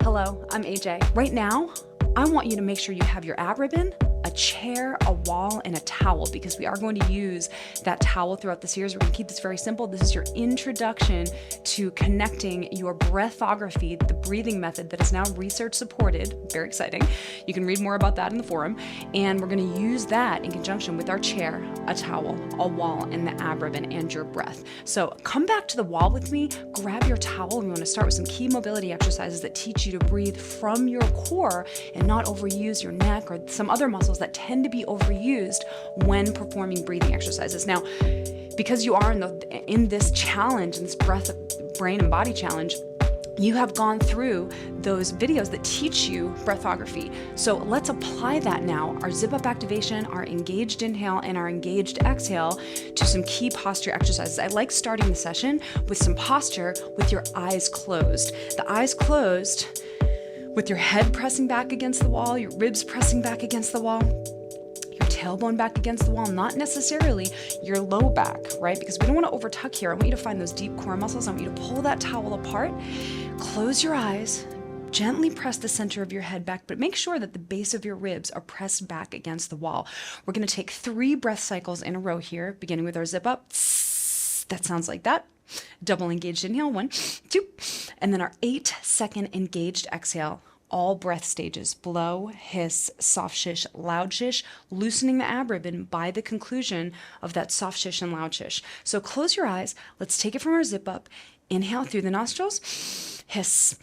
Hello, I'm AJ. Right now, I want you to make sure you have your ab ribbon, a chair, a wall, and a towel, because we are going to use that towel throughout the series. We're going to keep this very simple. This is your introduction to connecting your breathography, the breathing method that is now research supported. Very exciting. You can read more about that in the forum. And we're going to use that in conjunction with our chair, a towel, a wall, and the ab ribbon, and your breath. So come back to the wall with me, grab your towel, and we want to start with some key mobility exercises that teach you to breathe from your core and not overuse your neck or some other muscles that tend to be overused when performing breathing exercises. Now, because you are in this challenge, in this breath, brain, and body challenge, you have gone through those videos that teach you breathography. So let's apply that now, our zip up activation, our engaged inhale, and our engaged exhale, to some key posture exercises. I like starting the session with some posture with your eyes closed. The eyes closed with your head pressing back against the wall, your ribs pressing back against the wall, your tailbone back against the wall, not necessarily your low back, right? Because we don't want to overtuck here. I want you to find those deep core muscles. I want you to pull that towel apart, close your eyes, gently press the center of your head back, but make sure that the base of your ribs are pressed back against the wall. We're going to take 3 breath cycles in a row here, beginning with our zip up. That sounds like that. Double engaged inhale, 1, 2, and then our 8-second engaged exhale. All breath stages: blow, hiss, soft shish, loud shish, loosening the ab ribbon by the conclusion of that soft shish and loud shish. So close your eyes. Let's take it from our zip up. Inhale through the nostrils, hiss,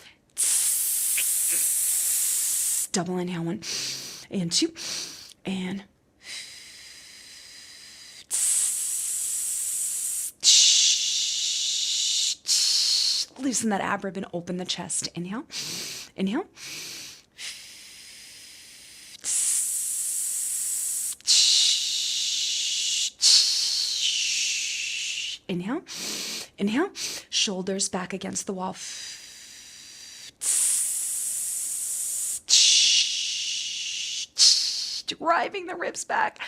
double inhale, 1 and 2, and loosen that ab ribbon, open the chest. Inhale, inhale. Inhale, inhale. Shoulders back against the wall. Driving the ribs back.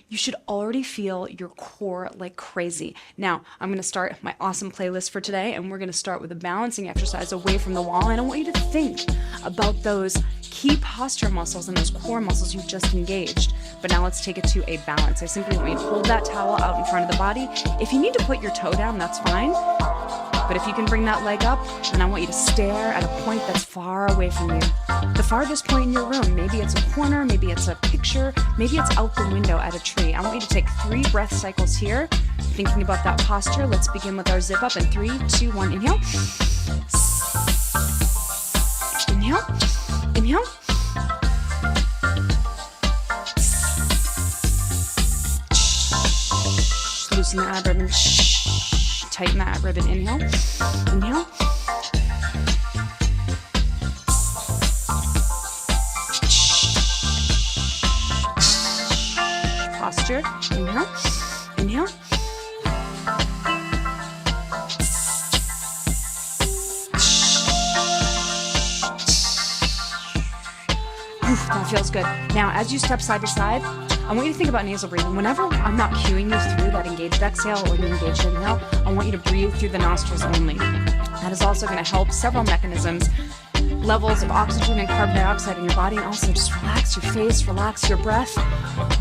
You should already feel your core like crazy. Now, I'm going to start my awesome playlist for today, and we're going to start with a balancing exercise away from the wall. And I want you to think about those key posture muscles and those core muscles you've just engaged. But now let's take it to a balance. I simply want you to hold that towel out in front of the body. If you need to put your toe down, that's fine. But if you can bring that leg up, then I want you to stare at a point that's far away from you. The farthest point in your room. Maybe it's a corner, maybe it's a picture, maybe it's out the window at a tree. I want you to take 3 breath cycles here, thinking about that posture. Let's begin with our zip up in 3, 2, 1. Inhale. Inhale. Inhale. Loosen the ab ribbon. Tighten the ab ribbon. Inhale. Inhale. Posture. Inhale. Inhale. That feels good. Now, as you step side to side, I want you to think about nasal breathing. Whenever I'm not cueing you through that engaged exhale or the engaged inhale, I want you to breathe through the nostrils only. That is also going to help several mechanisms, levels of oxygen and carbon dioxide in your body, and also just relax your face, relax your breath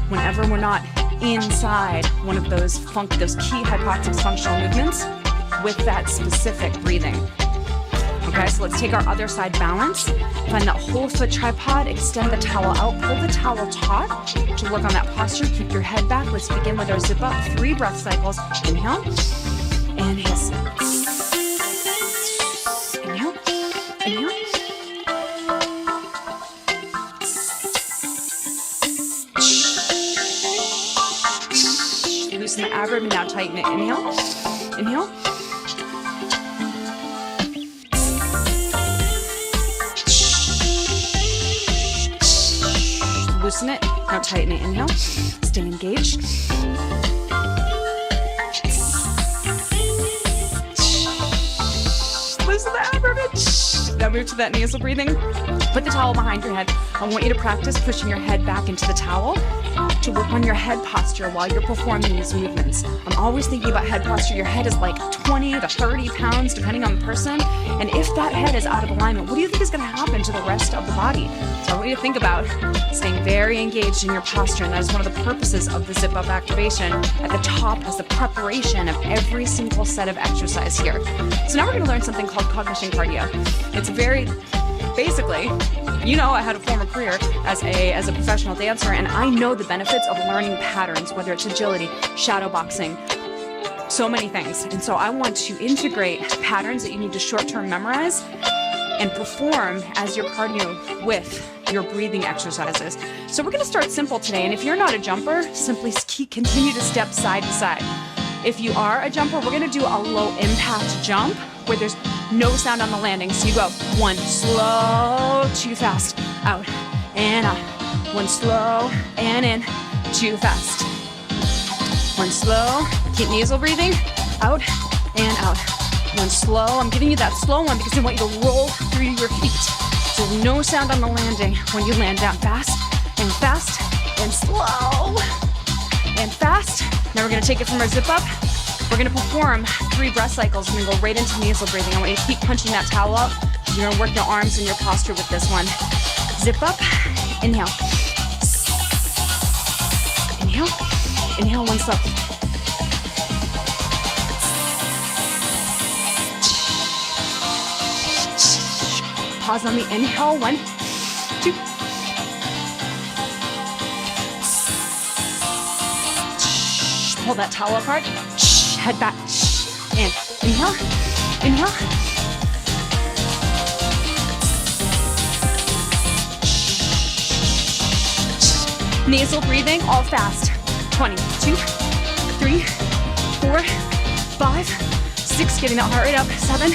whenever we're not inside one of those key hypoxics functional movements with that specific breathing. Okay, so let's take our other side balance. Find that whole foot tripod, extend the towel out, pull the towel taut to work on that posture. Keep your head back. Let's begin with our zip up. 3 breath cycles. Inhale and hiss. Inhale, inhale. Loosen the ab ribbon, now tighten it. Inhale, inhale. Loosen it, now tighten it. Inhale, stay engaged. Loosen the ab ribbon. Now move to that nasal breathing. Put the towel behind your head. I want you to practice pushing your head back into the towel. to work on your head posture while you're performing these movements. I'm always thinking about head posture. Your head is like 20 to 30 pounds, depending on the person. And if that head is out of alignment, what do you think is going to happen to the rest of the body? So I want you to think about staying very engaged in your posture. And that is one of the purposes of the zip up activation at the top as the preparation of every single set of exercise here. So now we're going to learn something called Cognition cardio. It's very, basically, you know, I had a former career as a professional dancer, and I know the benefits of learning patterns, whether it's agility, shadow boxing, so many things. And so I want to integrate patterns that you need to short-term memorize and perform as your cardio with your breathing exercises. So we're going to start simple today. And if you're not a jumper, simply continue to step side to side. If you are a jumper, we're going to do a low impact jump where there's no sound on the landing. So you go 1 slow, 2 fast, out and out. 1 slow and in, 2 fast. 1 slow, keep nasal breathing, out and out. 1 slow, I'm giving you that slow one because I want you to roll through your feet. So no sound on the landing when you land down. Fast and slow and fast. Now we're gonna take it from our zip up. We're gonna perform 3 breath cycles. We're gonna go right into nasal breathing. I want you to keep punching that towel up. You're gonna work your arms and your posture with this one. Zip up, inhale. Inhale, 1 slow. Pause on the inhale, 1, 2. Pull that towel apart, head back, and inhale. Nasal breathing, all fast. 20, 2, 3, 4, 5, 6, getting that heart rate up. 7,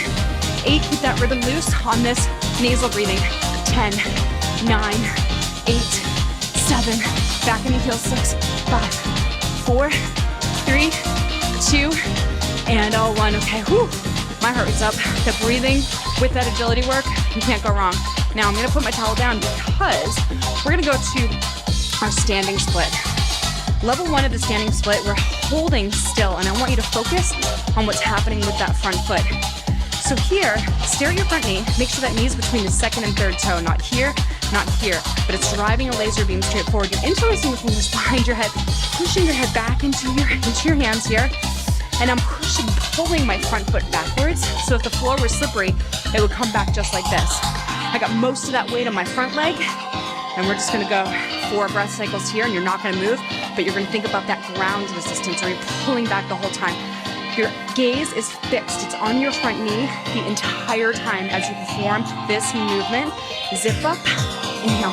8, keep that rhythm loose on this nasal breathing. 10, 9, 8, 7, back in the heels. 6, 5, 4, 3, 2, and 1. Okay, whew, my heart rate's up. The breathing with that agility work, you can't go wrong. Now I'm gonna put my towel down because we're gonna go to our standing split. Level 1 of the standing split, we're holding still, and I want you to focus on what's happening with that front foot. So here, stare at your front knee, make sure that knee is between the second and third toe, not here, but it's driving a laser beam straight forward. You're interlacing the fingers behind your head, pushing your head back into your hands here, and I'm pulling my front foot backwards, so if the floor were slippery, it would come back just like this. I got most of that weight on my front leg, and we're just gonna go 4 breath cycles here, and you're not gonna move, but you're gonna think about that ground resistance, or you're pulling back the whole time. Your gaze is fixed. It's on your front knee the entire time as you perform this movement. Zip up, inhale.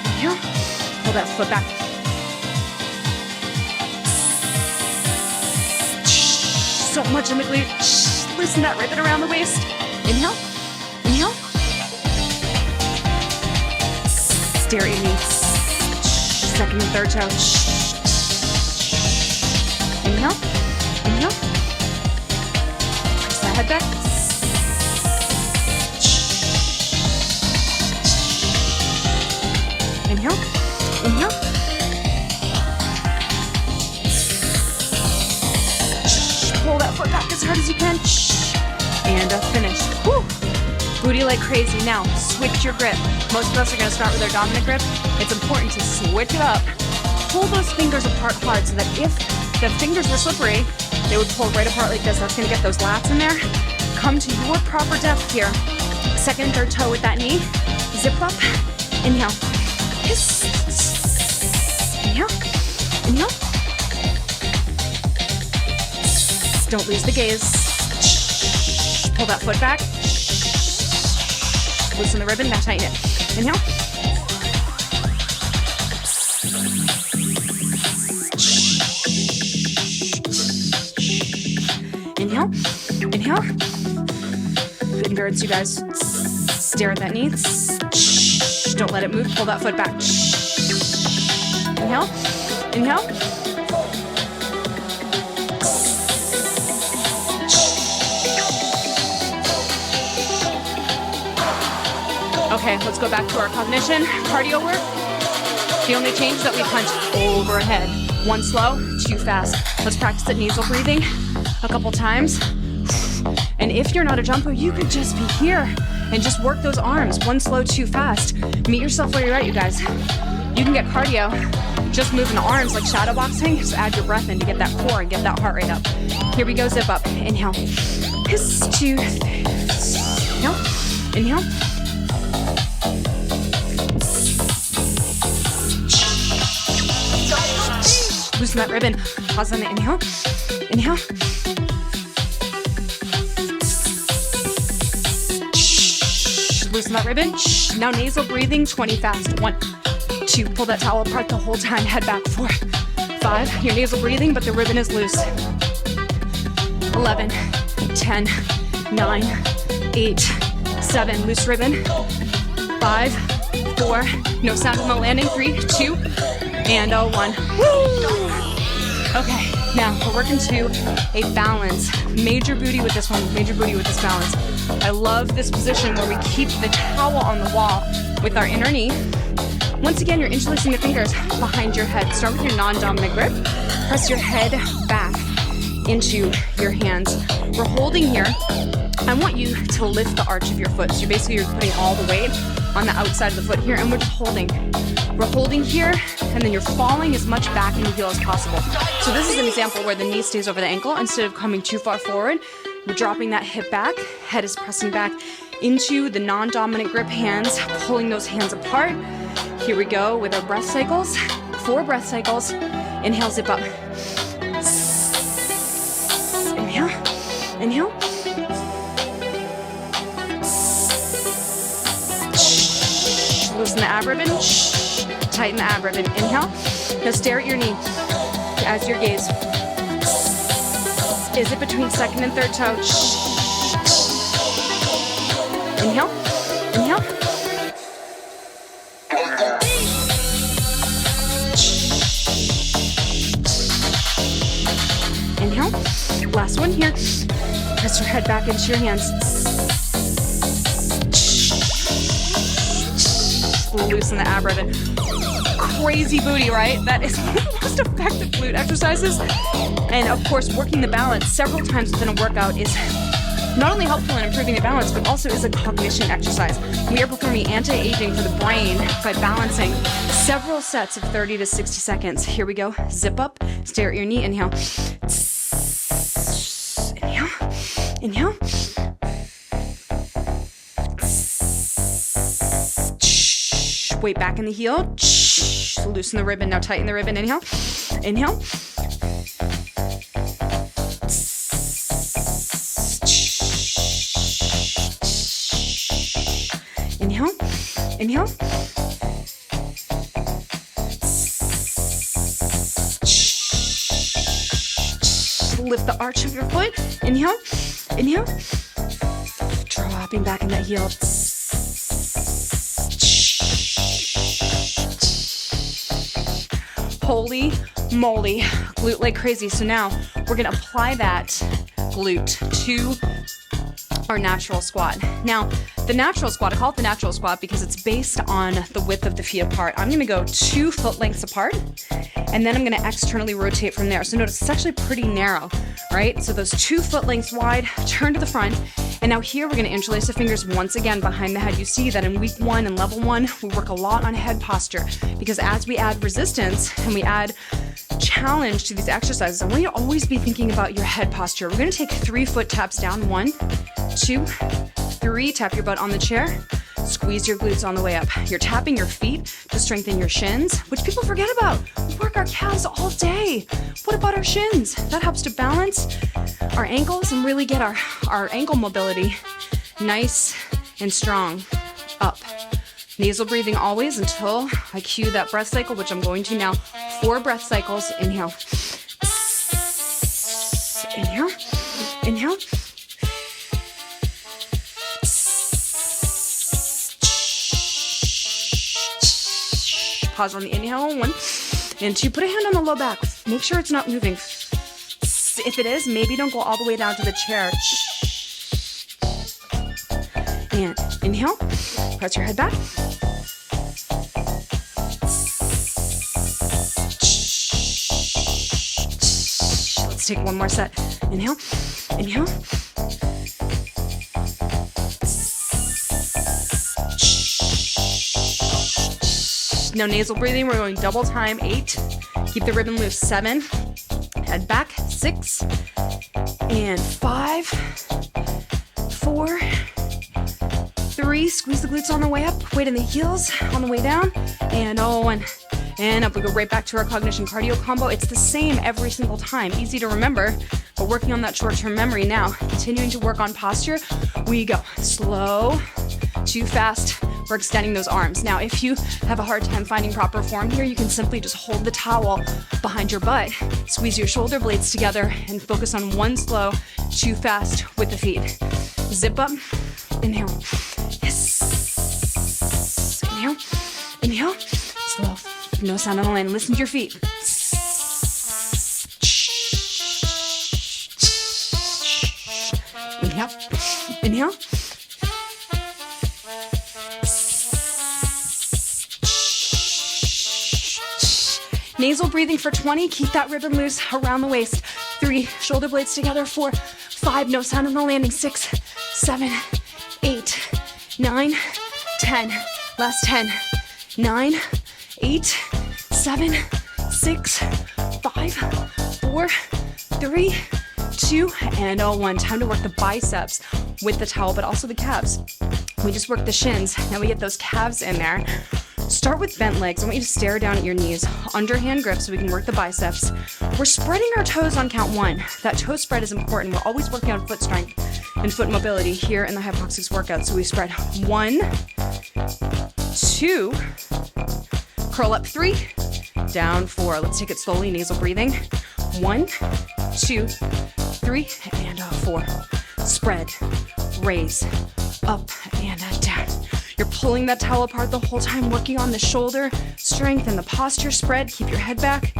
Inhale, pull that foot back. So much in the glute. Loosen that ribbon around the waist. Inhale, inhale. Stare at your knee. Second and third toe. Inhale, inhale. Press that head back. Inhale, inhale. Pull that foot back as hard as you can. And finish. Woo! Booty like crazy. Now, switch your grip. Most of us are going to start with our dominant grip. It's important to switch it up. Pull those fingers apart hard so that if the fingers were slippery, they would pull right apart like this. That's going to get those lats in there. Come to your proper depth here. Second and third toe with that knee. Zip up. Inhale. Kiss. Inhale. Inhale. Don't lose the gaze. Pull that foot back. Loosen the ribbon. Now tighten it. Inhale. Inhale, inhale. Endurance, you guys. Stare at that knee. Don't let it move. Pull that foot back. Inhale, inhale. Okay, let's go back to our cognition cardio work. The only change is that we punch overhead. 1 slow, 2 fast. Let's practice that nasal breathing a couple times. And if you're not a jumper, you could just be here and just work those arms. 1 slow, 2 fast. Meet yourself where you're at, you guys. You can get cardio just moving the arms like shadow boxing. Just add your breath in to get that core and get that heart rate up. Here we go, zip up. Inhale. Hiss, 2, 3. Inhale. Inhale. Loosen that ribbon. Pause on the inhale. Inhale. Loosen that ribbon. Now nasal breathing, 20 fast. 1, 2, pull that towel apart the whole time. Head back. 4, 5. Your nasal breathing, but the ribbon is loose. 11, 10, 9, 8, 7. Loose ribbon. 5, 4. No sound on the landing. 3, 2, and 1. Woo! Okay, now we're working to a balance. Major booty with this one, major booty with this balance. I love this position where we keep the towel on the wall with our inner knee. Once again, you're interlacing the fingers behind your head. Start with your non-dominant grip. Press your head back into your hands. We're holding here. I want you to lift the arch of your foot. So you're putting all the weight on the outside of the foot here, and we're just holding. We're holding here, and then you're falling as much back in the heel as possible. So this is an example where the knee stays over the ankle. Instead of coming too far forward, we're dropping that hip back. Head is pressing back into the non-dominant grip hands, pulling those hands apart. Here we go with our breath cycles. 4 breath cycles. Inhale, zip up. Inhale, inhale. Loosen the ab ribbon. Tighten the ab ribbon. Inhale. Now stare at your knee as your gaze. Is it between second and third toe? Inhale. Inhale. Inhale. Last one here. Press your head back into your hands. Loosen the ab ribbon. Crazy booty, right? That is one of the most effective glute exercises. And of course, working the balance several times within a workout is not only helpful in improving the balance, but also is a cognition exercise. We are performing anti-aging for the brain by balancing several sets of 30 to 60 seconds. Here we go. Zip up, stare at your knee, inhale. Inhale, inhale. Weight back in the heel. Loosen the ribbon. Now tighten the ribbon. Inhale. Inhale. Inhale. Inhale. Lift the arch of your foot. Inhale. Inhale. Dropping back in that heel. Holy moly, glute like crazy. So now we're gonna apply that glute to our natural squat. Now, the natural squat, I call it the natural squat because it's based on the width of the feet apart. I'm gonna go 2 foot lengths apart, and then I'm gonna externally rotate from there. So notice it's actually pretty narrow, right? So those 2 foot lengths wide, turn to the front, and now here we're gonna interlace the fingers once again behind the head. You see that in week 1 and level 1, we work a lot on head posture because as we add resistance and we add challenge to these exercises, I want you to always be thinking about your head posture. We're gonna take 3 foot taps down. 1, 2, 3. Tap your butt on the chair. Squeeze your glutes on the way up. You're tapping your feet to strengthen your shins, which people forget about. We work our calves all day. What about our shins? That helps to balance our ankles and really get our ankle mobility nice and strong up. Nasal breathing always until I cue that breath cycle, which I'm going to now. 4 breath cycles. Inhale. Inhale. Inhale. Pause on the inhale. 1 and 2. Put a hand on the low back. Make sure it's not moving. If it is, maybe don't go all the way down to the chair. And inhale. Press your head back. take one more set. Inhale, inhale. No nasal breathing. We're going double time. 8. Keep the ribbon loose. 7. Head back. 6. And 5. 4. 3. Squeeze the glutes on the way up. Weight in the heels on the way down. And 1. And up. We go right back to our cognition cardio combo. It's the same every single time. Easy to remember, but working on that short-term memory now. Continuing to work on posture. We go slow, too fast. We're extending those arms. Now, if you have a hard time finding proper form here, you can simply just hold the towel behind your butt, squeeze your shoulder blades together, and focus on one slow, too fast with the feet. Zip up, inhale, yes, inhale, inhale, slow, no sound on the line, listen to your feet. Inhale, inhale. Nasal breathing for 20. Keep that ribbon loose around the waist. 3, shoulder blades together. 4, 5, no sound on the landing. 6, 7, 8, 9, 10. Last 10. 9, 8, 7, 6, 5, 4, 3, 2, and 1. Time to work the biceps with the towel, but also the calves. We just work the shins. Now we get those calves in there. Start with bent legs. I want you to stare down at your knees. Underhand grip so we can work the biceps. We're spreading our toes on count 1. That toe spread is important. We're always working on foot strength and foot mobility here in the HYPOXIX workout. So we spread 1, 2, curl up 3, down 4. Let's take it slowly, nasal breathing. 1, 2, 3, and 4. Spread, raise, up, and down. You're pulling that towel apart the whole time, working on the shoulder strength and the posture spread. Keep your head back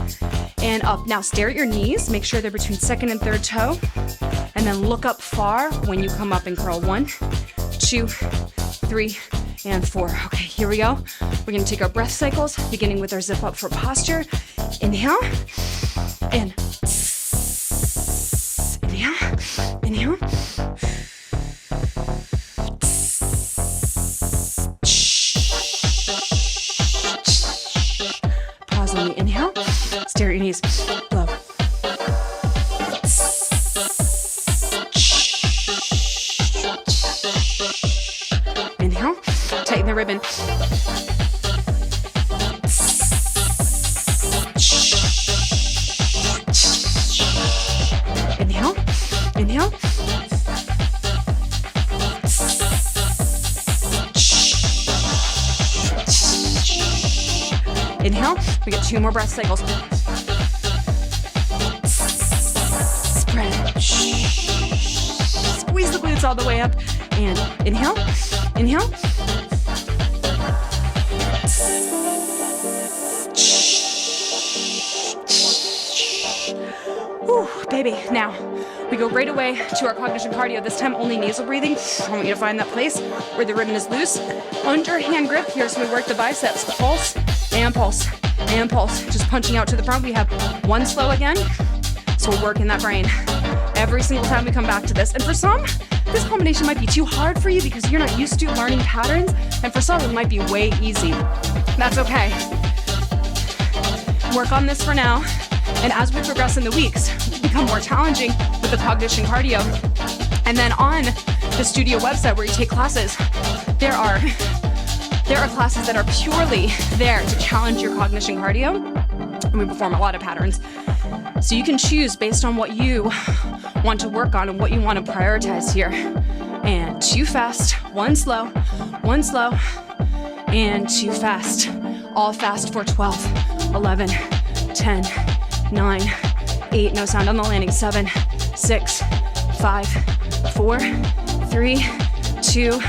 and up. Now stare at your knees. Make sure they're between second and third toe. And then look up far when you come up and curl. 1, 2, 3, and 4. Okay, here we go. We're gonna take our breath cycles, beginning with our zip up for posture. Inhale, and inhale, inhale. Inhale, stare at your knees, blow. Inhale, tighten the ribbon. Inhale, inhale. Inhale, we get 2 more breath cycles. Spread. Squeeze the glutes all the way up. And inhale, inhale. Whew, baby. Now, we go right away to our cognition cardio. This time only nasal breathing. I want you to find that place where the ribbon is loose. Underhand grip here, so we work the biceps. Pulse. And pulse, and pulse. Just punching out to the front. We have 1 slow again. So we're working that brain every single time we come back to this. And for some, this combination might be too hard for you because you're not used to learning patterns. And for some, it might be way easy. That's okay. Work on this for now. And as we progress in the weeks, become more challenging with the cognition cardio. And then on the studio website where you take classes, there are classes that are purely there to challenge your cognition cardio, and we perform a lot of patterns. So you can choose based on what you want to work on and what you want to prioritize here. And 2 fast, 1 slow, 1 slow, and 2 fast. All fast for 12, 11, 10, 9, 8, no sound on the landing, 7, 6, 5, 4, 3, 2,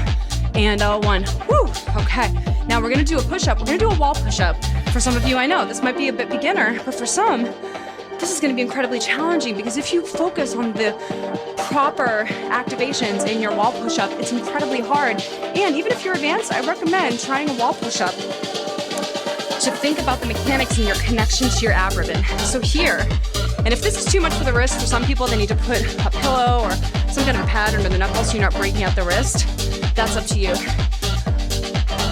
and 1. Woo! Okay, now we're gonna do a push-up. We're gonna do a wall push-up. For some of you, I know this might be a bit beginner, but for some, this is gonna be incredibly challenging because if you focus on the proper activations in your wall push-up, it's incredibly hard. And even if you're advanced, I recommend trying a wall push-up to think about the mechanics and your connection to your ab ribbon. So here, And if this is too much for the wrist, for some people, they need to put a pillow or some kind of pad under the knuckles so you're not breaking out the wrist. That's up to you.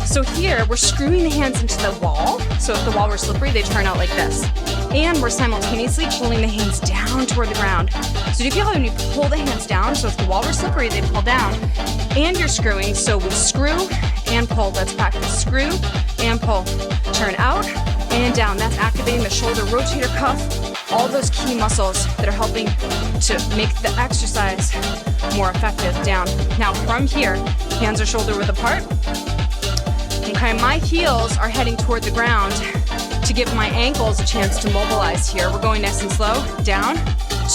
So here, we're screwing the hands into the wall. So if the wall were slippery, they turn out like this. And we're simultaneously pulling the hands down toward the ground. So do you feel how when you pull the hands down, so if the wall were slippery, they pull down, and you're screwing, so we screw and pull. Let's practice. Screw and pull. Turn out and down. That's activating the shoulder rotator cuff, all those key muscles that are helping to make the exercise more effective. Down. Now from here, hands are shoulder width apart. Okay, my heels are heading toward the ground to give my ankles a chance to mobilize here. We're going nice and slow. Down,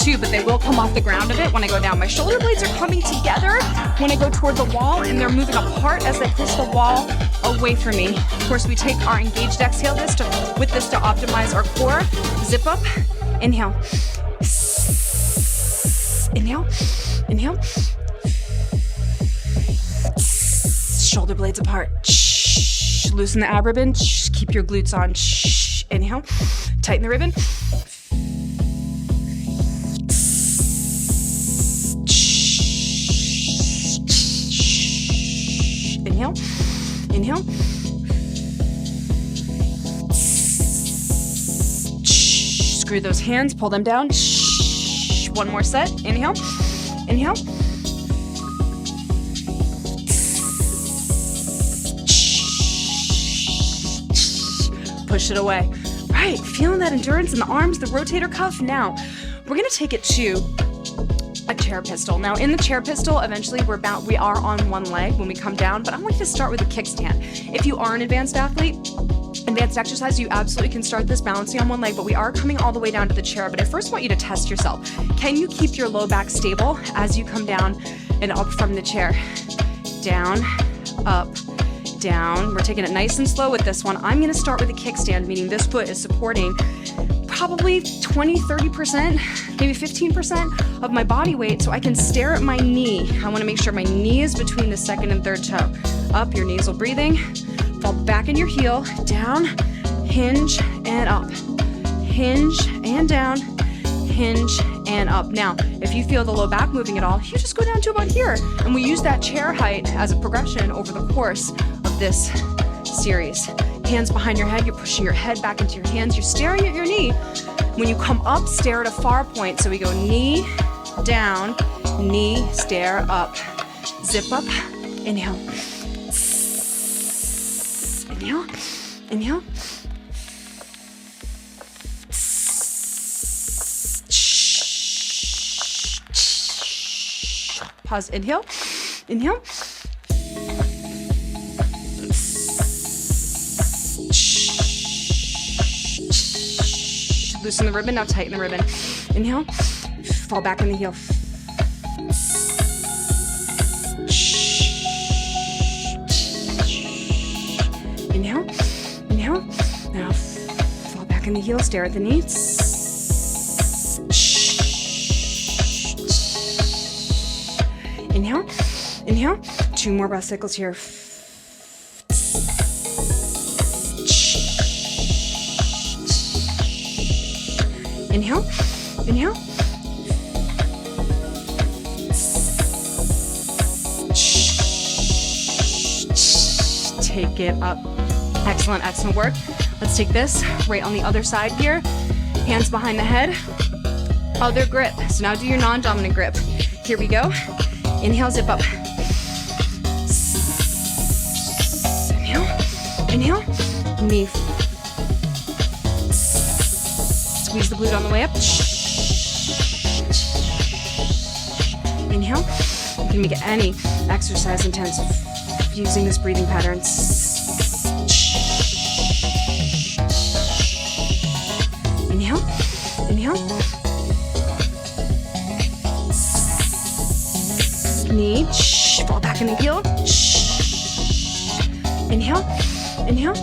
2, but they will come off the ground a bit when I go down. My shoulder blades are coming together when I go toward the wall, and they're moving apart as I push the wall away from me. Of course, we take our engaged exhale with this to optimize our core. Zip up, inhale. Inhale, inhale. Shoulder blades apart. Loosen the ab ribbon. Keep your glutes on. Inhale. Tighten the ribbon. Inhale. Inhale. Screw those hands. Pull them down. One more set. Inhale. Inhale. Push it away. Right, feeling that endurance in the arms, the rotator cuff. Now, we're gonna take it to a chair pistol. Now, in the chair pistol, eventually we are on one leg when we come down, but I want you to start with a kickstand. If you are an advanced athlete, advanced exercise, you absolutely can start this balancing on one leg, but we are coming all the way down to the chair. But I first want you to test yourself. Can you keep your low back stable as you come down and up from the chair? Down, up, down. We're taking it nice and slow with this one. I'm gonna start with a kickstand, meaning this foot is supporting probably 20, 30%, maybe 15% of my body weight, so I can stare at my knee. I wanna make sure my knee is between the second and third toe. Up, your nasal breathing. Fall back in your heel, down, hinge, and up. Hinge and down, hinge and up. Now, if you feel the low back moving at all, you just go down to about here. And we use that chair height as a progression over the course of this series. Hands behind your head, you're pushing your head back into your hands, you're staring at your knee. When you come up, stare at a far point. So we go knee, down, knee, stare, up. Zip up, inhale. Inhale, inhale. Pause, inhale, inhale. Loosen the ribbon, now tighten the ribbon. Inhale, fall back in the heel. Inhale, inhale. Now fall back in the heel, stare at the knee. Inhale, inhale. 2 more breath cycles here. Inhale, inhale. Take it up. Excellent, excellent work. Let's take this right on the other side here. Hands behind the head. Other grip. So now do your non-dominant grip. Here we go. Inhale, zip up. Inhale, inhale. Knee. Squeeze the glute on the way up. Inhale. You can make any exercise intense using this breathing pattern. Inhale, inhale. Knee, fall back in the heel. Inhale, inhale.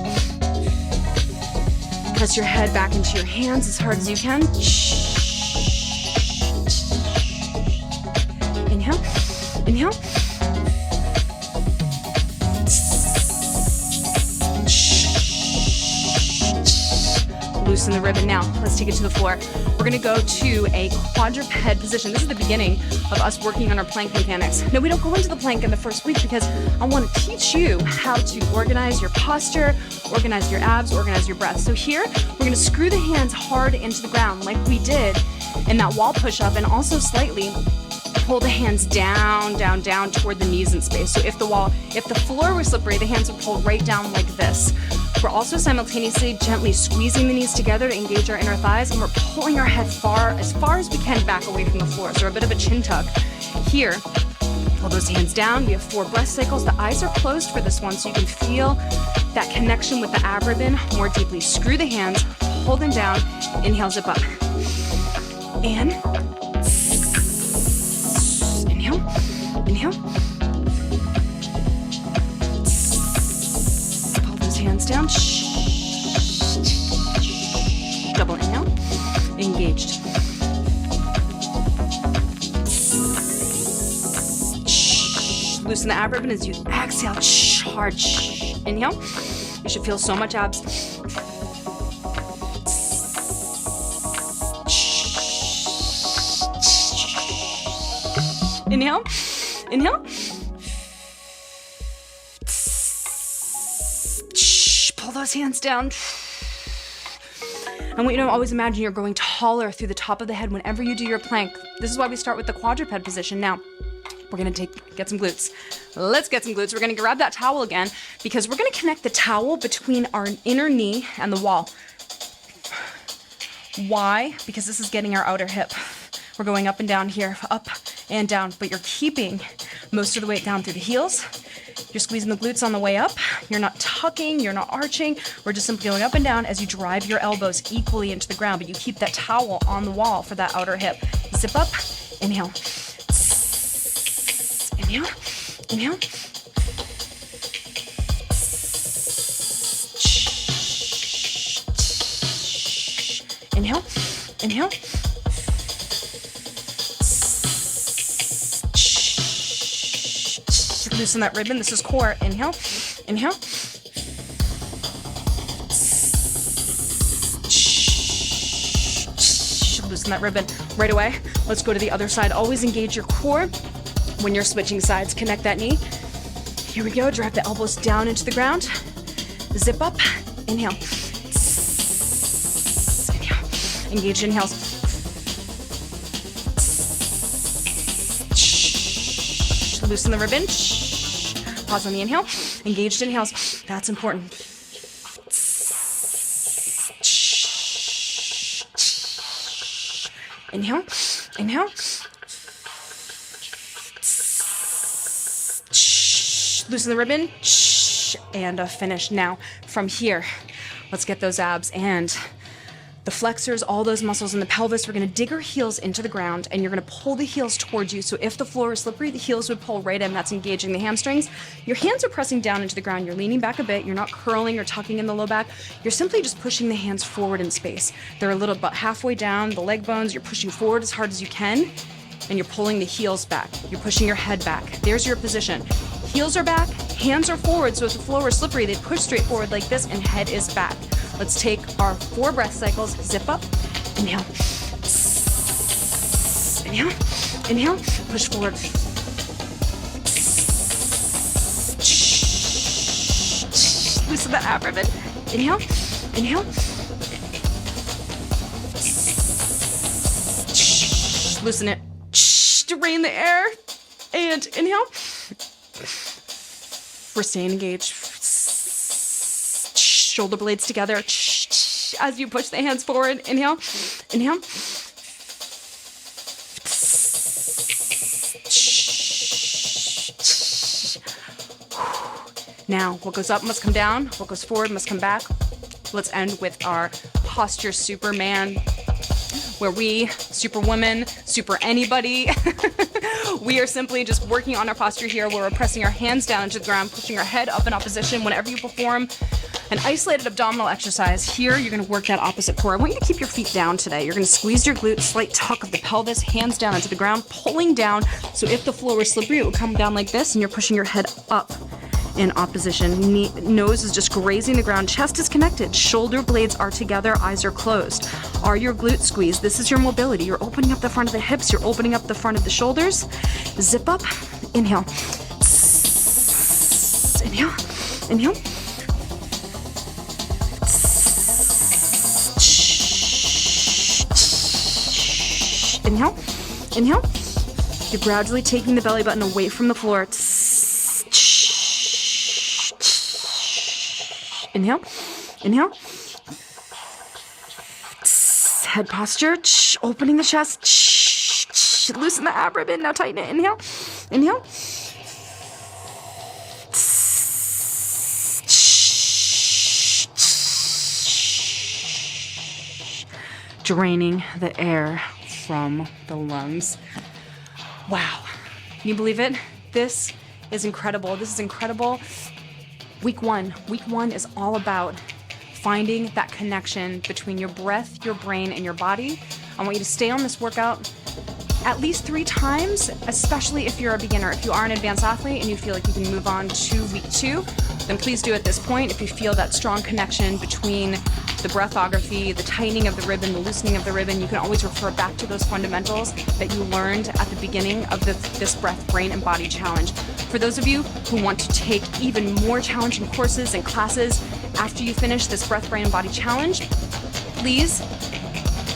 Press your head back into your hands as hard as you can. Inhale, inhale. Loosen the ribbon. Now, let's take it to the floor. We're gonna go to a quadruped position. This is the beginning of us working on our plank mechanics. No, we don't go into the plank in the first week because I wanna teach you how to organize your posture, organize your abs, organize your breath. So here, we're gonna screw the hands hard into the ground like we did in that wall push-up, and also slightly pull the hands down, down, down toward the knees in space. So if the floor were slippery, the hands would pull right down like this. We're also simultaneously gently squeezing the knees together to engage our inner thighs, and we're pulling our head as far as we can back away from the floor. So a bit of a chin tuck. Here, pull those hands down. We have 4 breath cycles. The eyes are closed for this one, so you can feel that connection with the ab ribbon more deeply. Screw the hands, pull them down, inhale, zip up. And inhale. Pull those hands down. Double inhale. Engaged. Loosen the ab ribbon as you exhale. Hard. Inhale. You should feel so much abs. Inhale. Inhale. Pull those hands down. I want you to always imagine you're going taller through the top of the head whenever you do your plank. This is why we start with the quadruped position. Now, we're gonna get some glutes. Let's get some glutes. We're gonna grab that towel again because we're gonna connect the towel between our inner knee and the wall. Why? Because this is getting our outer hip. We're going up and down here, up and down, but you're keeping most of the weight down through the heels. You're squeezing the glutes on the way up. You're not tucking, you're not arching. We're just simply going up and down as you drive your elbows equally into the ground, but you keep that towel on the wall for that outer hip. Zip up, inhale. Inhale, inhale. Inhale, inhale. Loosen that ribbon. This is core. Inhale, inhale. Loosen that ribbon right away. Let's go to the other side. Always engage your core when you're switching sides. Connect that knee. Here we go. Drive the elbows down into the ground. Zip up. Inhale. Inhale. Engage inhales. Loosen the ribbon. Pause on the inhale. Engaged inhales. That's important. Inhale. Inhale. Loosen the ribbon. And finish. Now, from here, let's get those abs and the flexors, all those muscles in the pelvis. We're gonna dig our heels into the ground and you're gonna pull the heels towards you. So if the floor is slippery, the heels would pull right in. That's engaging the hamstrings. Your hands are pressing down into the ground. You're leaning back a bit. You're not curling or tucking in the low back. You're simply just pushing the hands forward in space. They're a little about halfway down the leg bones. You're pushing forward as hard as you can and you're pulling the heels back. You're pushing your head back. There's your position. Heels are back, hands are forward. So if the floor were slippery, they'd push straight forward like this and head is back. Let's take our 4 breath cycles. Zip up, inhale, inhale, inhale, push forward. Loosen the ab ribbon. Inhale, inhale. Loosen it. Drain the air. And inhale. We're staying engaged. Shoulder blades together as you push the hands forward. Inhale, inhale. Now, what goes up must come down. What goes forward must come back. Let's end with our posture Superman, where we, Superwoman, super anybody, we are simply just working on our posture here where we're pressing our hands down into the ground, pushing our head up in opposition. Whenever you perform an isolated abdominal exercise, here you're gonna work that opposite core. I want you to keep your feet down today. You're gonna squeeze your glutes, slight tuck of the pelvis, hands down into the ground, pulling down. So if the floor were slippery, it would come down like this and you're pushing your head up in opposition. Nose is just grazing the ground. Chest is connected. Shoulder blades are together. Eyes are closed. Are your glutes squeezed? This is your mobility. You're opening up the front of the hips. You're opening up the front of the shoulders. Zip up. Inhale. Inhale. Inhale. Inhale. Inhale. You're gradually taking the belly button away from the floor. Inhale. Inhale. Head posture. Opening the chest. Loosen the ab ribbon. Now tighten it. Inhale. Inhale. Draining the air from the lungs. Wow. Can you believe it? This is incredible. This is incredible. Week one is all about finding that connection between your breath, your brain, and your body. I want you to stay on this workout at least 3 times, especially if you're a beginner. If you are an advanced athlete and you feel like you can move on to week 2, then please do at this point. If you feel that strong connection between the breathography, the tightening of the ribbon, the loosening of the ribbon, you can always refer back to those fundamentals that you learned at the beginning of this breath, brain, and body challenge. For those of you who want to take even more challenging courses and classes after you finish this breath, brain, and body challenge, please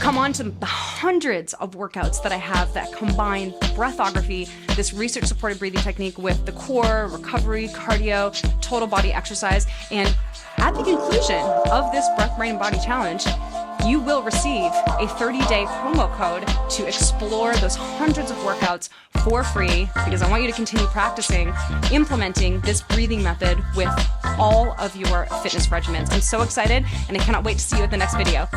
come on to the hundreds of workouts that I have that combine breathography, this research-supported breathing technique, with the core, recovery, cardio, total body exercise. And at the conclusion of this breath, brain, and body challenge, you will receive a 30-day promo code to explore those hundreds of workouts for free, because I want you to continue practicing, implementing this breathing method with all of your fitness regimens. I'm so excited, and I cannot wait to see you at the next video.